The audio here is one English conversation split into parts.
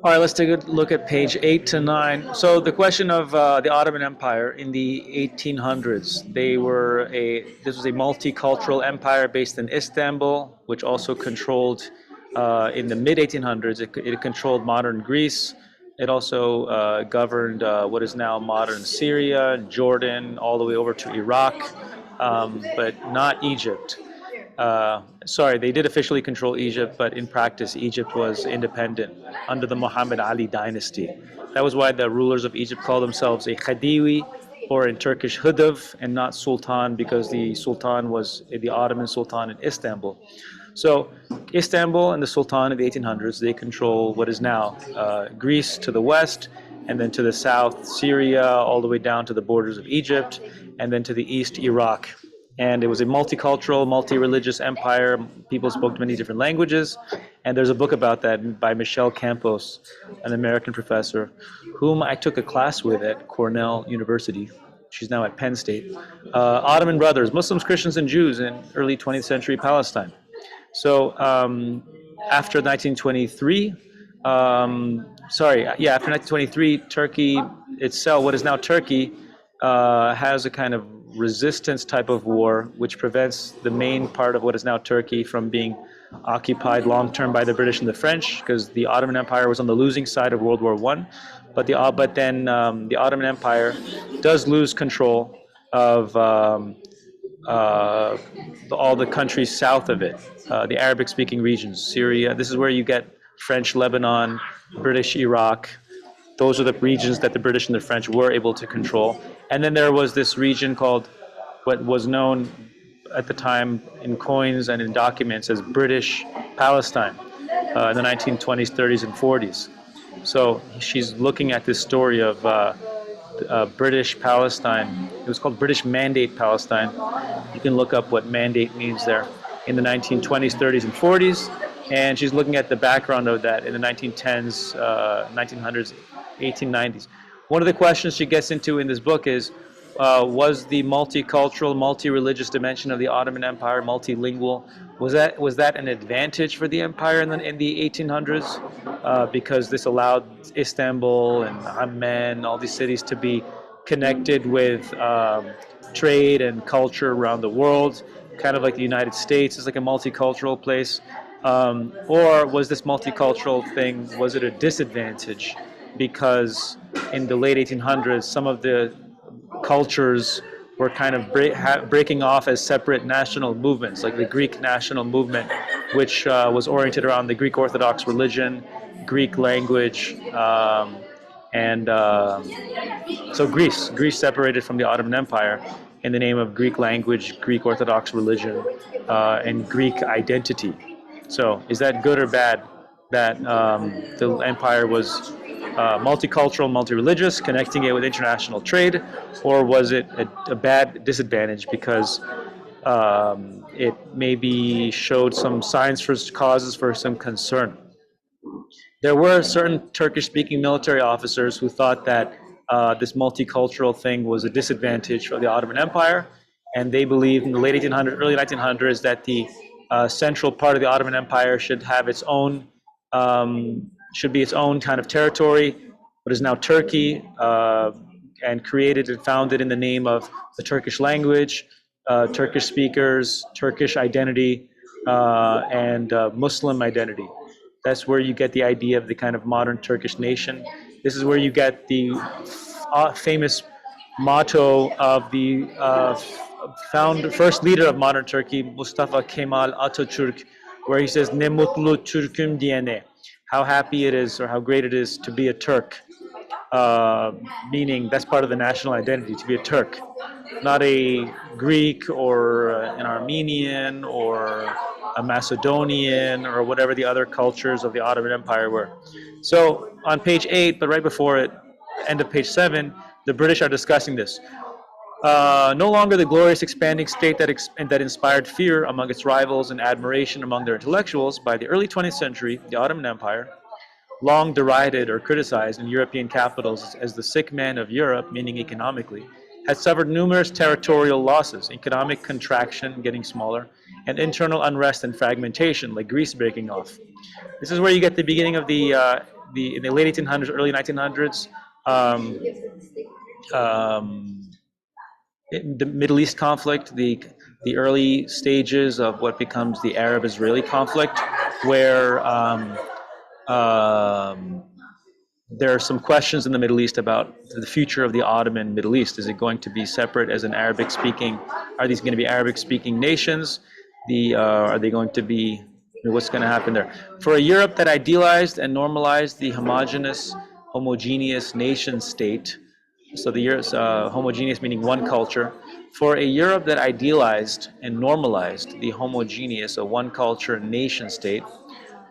All right, let's take a look at page 8 to 9. So the question of the Ottoman Empire in the 1800s. This was a multicultural empire based in Istanbul, which also controlled, in the mid 1800s, it controlled modern Greece. It also governed what is now modern Syria, Jordan, all the way over to Iraq, but not Egypt. Sorry, they did officially control Egypt, but in practice, Egypt was independent under the Muhammad Ali dynasty. That was why the rulers of Egypt call themselves a Khedive, or in Turkish Hudav, and not Sultan, because the Sultan was the Ottoman Sultan in Istanbul. So Istanbul and the Sultan of the 1800s, they control what is now Greece to the west, and then to the south, Syria, all the way down to the borders of Egypt, and then to the east, Iraq. And it was a multicultural, multi-religious empire. People spoke many different languages. And there's a book about that by Michelle Campos, an American professor, whom I took a class with at Cornell University. She's now at Penn State. Ottoman brothers, Muslims, Christians, and Jews in early 20th century Palestine. So after 1923, after 1923, Turkey itself, what is now Turkey, has a kind of resistance type of war, which prevents the main part of what is now Turkey from being occupied long term by the British and the French, because the Ottoman Empire was on the losing side of World War I. But then the Ottoman Empire does lose control of all the countries south of it, the Arabic-speaking regions, Syria. This is where you get French Lebanon, British Iraq. Those are the regions that the British and the French were able to control. And then there was this region called, what was known at the time in coins and in documents as British Palestine, in the 1920s, 30s, and 40s. So she's looking at this story of British Palestine. It was called British Mandate Palestine. You can look up what mandate means there, in the 1920s, 30s, and 40s. And she's looking at the background of that in the 1910s, 1900s, 1890s. One of the questions she gets into in this book is, was the multicultural, multi-religious dimension of the Ottoman Empire, multilingual, was that an advantage for the empire in the 1800s? Because this allowed Istanbul and Amman, all these cities, to be connected with trade and culture around the world, kind of like the United States is like a multicultural place. Or was this multicultural thing, was it a disadvantage? Because in the late 1800s, some of the cultures were kind of breaking off as separate national movements, like the Greek national movement, which was oriented around the Greek Orthodox religion, Greek language, and so Greece separated from the Ottoman Empire in the name of Greek language, Greek Orthodox religion, and Greek identity. So is that good or bad that the empire was multicultural, multi-religious, connecting it with international trade, or was it a bad disadvantage because it maybe showed some signs for causes for some concern? There were certain Turkish-speaking military officers who thought that this multicultural thing was a disadvantage for the Ottoman Empire, and they believed in the late 1800s, early 1900s that the central part of the Ottoman Empire should have its own, should be its own kind of territory, what is now Turkey, and created and founded in the name of the Turkish language, Turkish speakers, Turkish identity, and Muslim identity. That's where you get the idea of the kind of modern Turkish nation. This is where you get the famous motto of the first leader of modern Turkey, Mustafa Kemal Atatürk, where he says, "Ne mutlu Türk'üm diyene," how happy it is or how great it is to be a Turk, meaning that's part of the national identity, to be a Turk, not a Greek or an Armenian or a Macedonian or whatever the other cultures of the Ottoman Empire were. So on page 8, but right before it, end of page 7, the British are discussing this. No longer the glorious expanding state that inspired fear among its rivals and admiration among their intellectuals, by the early 20th century, the Ottoman Empire, long derided or criticized in European capitals as the sick man of Europe, meaning economically, had suffered numerous territorial losses, economic contraction, getting smaller, and internal unrest and fragmentation, like Greece breaking off. This is where you get the beginning of the in the late 1800s, early 1900s, um, um, the Middle East conflict, the early stages of what becomes the Arab-Israeli conflict, where um, there are some questions in the Middle East about the future of the Ottoman Middle East. Is it going to be separate as an Arabic-speaking? Are these going to be Arabic-speaking nations? Are they going to be? What's going to happen there? For a Europe that idealized and normalized the homogeneous nation state, so the Europe's homogeneous meaning one culture. For a Europe that idealized and normalized the homogeneous, a one culture nation state,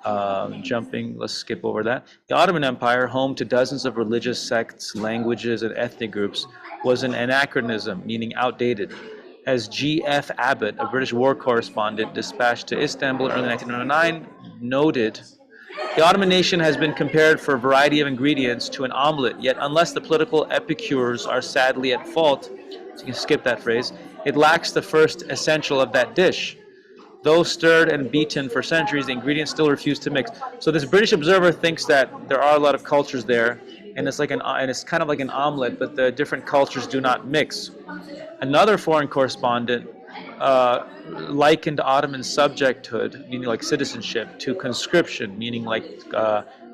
let's skip over that. The Ottoman Empire, home to dozens of religious sects, languages, and ethnic groups, was an anachronism, meaning outdated. As G.F. Abbott, a British war correspondent dispatched to Istanbul in early 1909, noted, the Ottoman nation has been compared for a variety of ingredients to an omelet, yet unless the political epicures are sadly at fault, so you can skip that phrase, it lacks the first essential of that dish. Though stirred and beaten for centuries, the ingredients still refuse to mix. So this British observer thinks that there are a lot of cultures there, and it's kind of like an omelet, but the different cultures do not mix. Another foreign correspondent likened Ottoman subjecthood, meaning like citizenship, to conscription, meaning like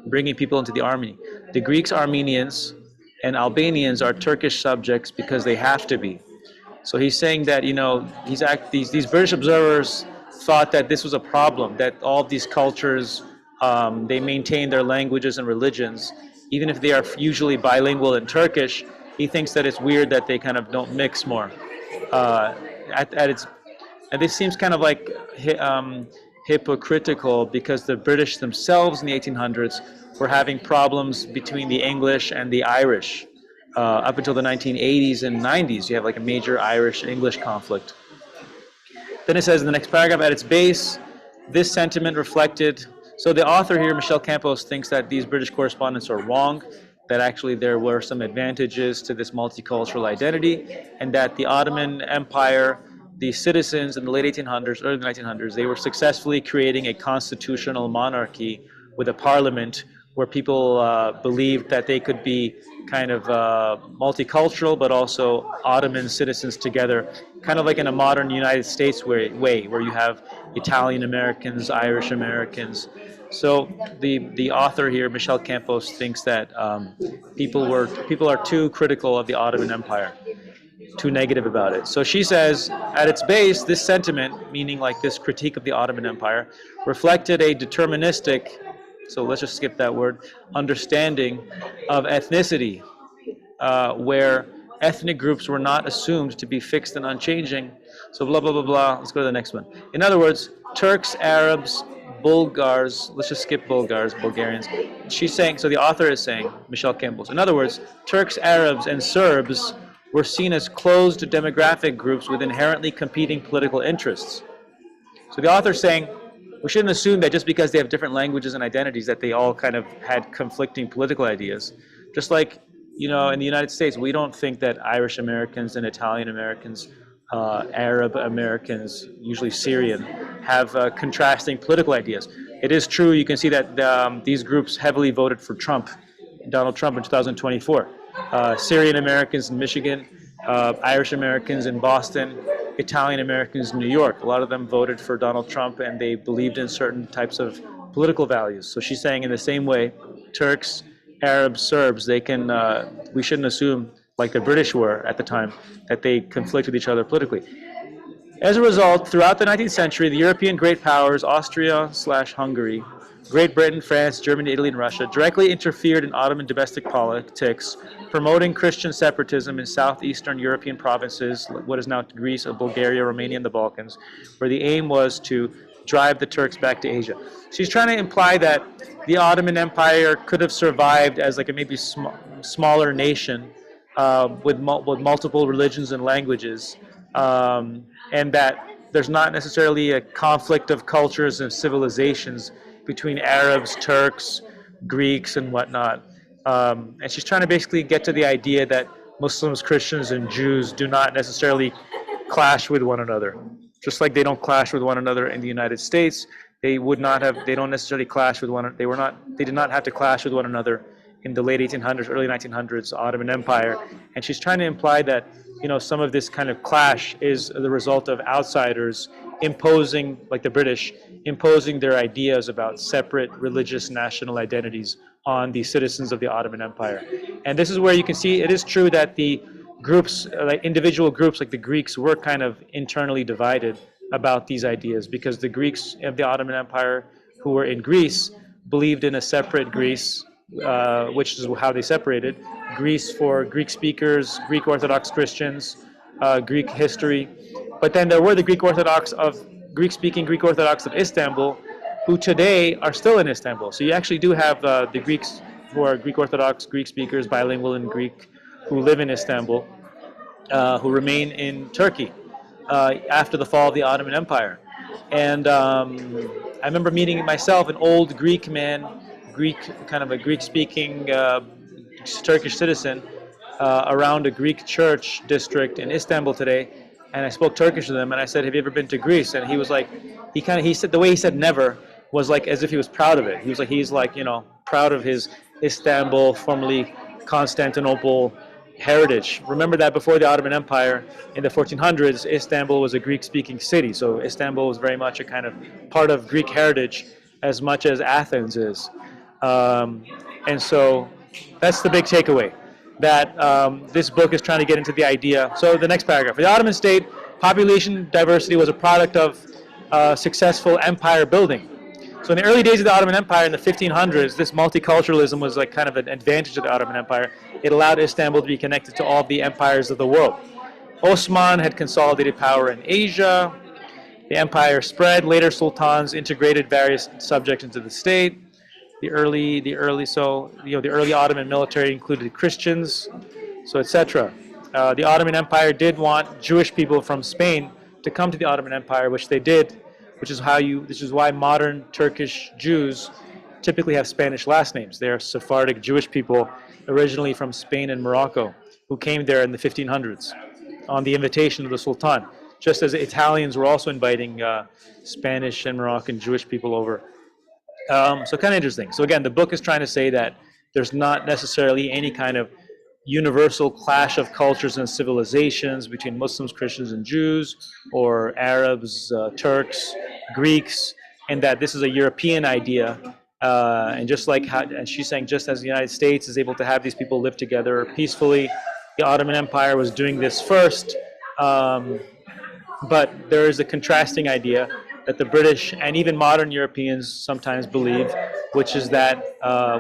bringing people into the army. The Greeks, Armenians, and Albanians are Turkish subjects because they have to be. So he's saying that these British observers thought that this was a problem, that all of these cultures they maintain their languages and religions, even if they are usually bilingual in Turkish. He thinks that it's weird that they kind of don't mix more. Uh, at its and this seems kind of like hypocritical because the British themselves in the 1800s were having problems between the English and the Irish. Up until the 1980s and 90s, you have like a major Irish-English conflict. Then it says in the next paragraph, at its base, this sentiment reflected. So the author here, Michel Campos, thinks that these British correspondents are wrong, that actually there were some advantages to this multicultural identity, and that the Ottoman Empire, the citizens in the late 1800s, early 1900s, they were successfully creating a constitutional monarchy with a parliament where people believed that they could be kind of multicultural, but also Ottoman citizens together, kind of like in a modern United States way, where you have Italian Americans, Irish Americans. So the author here, Michel Campos, thinks that people are too critical of the Ottoman Empire, too negative about it. So she says, at its base, this sentiment, meaning like this critique of the Ottoman Empire, reflected a deterministic, so let's just skip that word, understanding of ethnicity, where ethnic groups were not assumed to be fixed and unchanging. So blah, blah, blah, blah. Let's go to the next one. In other words, Turks, Arabs, Bulgars, let's just skip Bulgarians. She's saying, so the author is saying, Michel Campbell, in other words, Turks, Arabs, and Serbs were seen as closed demographic groups with inherently competing political interests. So the author is saying, we shouldn't assume that just because they have different languages and identities that they all kind of had conflicting political ideas. Just like, in the United States, we don't think that Irish Americans and Italian Americans, Arab Americans, usually Syrian, have contrasting political ideas. It is true, you can see that these groups heavily voted for Donald Trump in 2024. Syrian Americans in Michigan, Irish Americans in Boston, Italian Americans in New York. A lot of them voted for Donald Trump and they believed in certain types of political values. So she's saying in the same way, Turks, Arabs, Serbs, we shouldn't assume, like the British were at the time, that they conflict with each other politically. As a result, throughout the 19th century, the European great powers, Austria/Hungary, Great Britain, France, Germany, Italy, and Russia, directly interfered in Ottoman domestic politics, promoting Christian separatism in southeastern European provinces, what is now Greece, Bulgaria, Romania, and the Balkans, where the aim was to drive the Turks back to Asia. She's trying to imply that the Ottoman Empire could have survived as like a maybe smaller nation with multiple religions and languages, and that there's not necessarily a conflict of cultures and civilizations between Arabs, Turks, Greeks, and whatnot. And she's trying to basically get to the idea that Muslims, Christians, and Jews do not necessarily clash with one another. Just like they don't clash with one another in the United States, They would not have. They don't necessarily clash with one. They were not. They did not have to clash with one another in the late 1800s, early 1900s Ottoman Empire. And she's trying to imply that some of this kind of clash is the result of outsiders imposing, like the British, imposing their ideas about separate religious national identities on the citizens of the Ottoman Empire. And this is where you can see it is true that the groups, like individual groups like the Greeks, were kind of internally divided about these ideas, because the Greeks of the Ottoman Empire who were in Greece believed in a separate Greece, which is how they separated Greece for Greek speakers, Greek Orthodox Christians, Greek history. But then there were the Greek speaking Greek Orthodox of Istanbul, who today are still in Istanbul. So you actually do have the Greeks who are Greek Orthodox, Greek speakers, bilingual in Greek, who live in Istanbul, who remain in Turkey after the fall of the Ottoman Empire. And I remember meeting myself an old Greek man, kind of a Greek-speaking Turkish citizen, around a Greek church district in Istanbul today, and I spoke Turkish to them, and I said, "Have you ever been to Greece?" And he was like, he said the way he said "never" was like as if he was proud of it. He's like proud of his Istanbul, formerly Constantinople heritage. Remember that before the Ottoman Empire, in the 1400s, Istanbul was a Greek-speaking city, so Istanbul was very much a kind of part of Greek heritage as much as Athens is. And so that's the big takeaway, that this book is trying to get into the idea. So the next paragraph. The Ottoman state population diversity was a product of successful empire building. So in the early days of the Ottoman Empire in the 1500s, this multiculturalism was like kind of an advantage of the Ottoman Empire. It allowed Istanbul to be connected to all the empires of the world. Osman had consolidated power in Asia. The empire spread. Later sultans integrated various subjects into the state. The early Ottoman military included Christians, so etc. The Ottoman Empire did want Jewish people from Spain to come to the Ottoman Empire, which they did, which is why modern Turkish Jews typically have Spanish last names. They are Sephardic Jewish people originally from Spain and Morocco who came there in the 1500s on the invitation of the Sultan, just as Italians were also inviting Spanish and Moroccan Jewish people over. So kind of interesting. So again, the book is trying to say that there's not necessarily any kind of universal clash of cultures and civilizations between Muslims, Christians, and Jews, or Arabs, Turks, Greeks, and that this is a European idea. And just like and she's saying, just as the United States is able to have these people live together peacefully, the Ottoman Empire was doing this first. But there is a contrasting idea that the British and even modern Europeans sometimes believe, which is that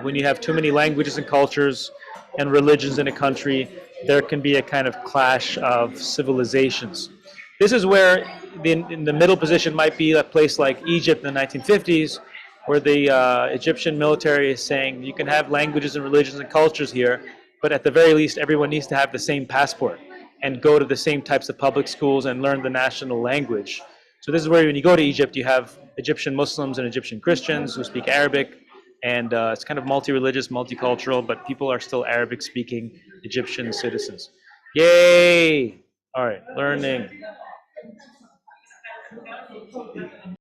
when you have too many languages and cultures and religions in a country, there can be a kind of clash of civilizations. This is where in the middle position might be a place like Egypt in the 1950s, where the Egyptian military is saying you can have languages and religions and cultures here, but at the very least everyone needs to have the same passport and go to the same types of public schools and learn the national language. So this is where when you go to Egypt, you have Egyptian Muslims and Egyptian Christians who speak Arabic, and it's kind of multi-religious, multicultural, but people are still Arabic-speaking Egyptian citizens. Yay! All right, learning.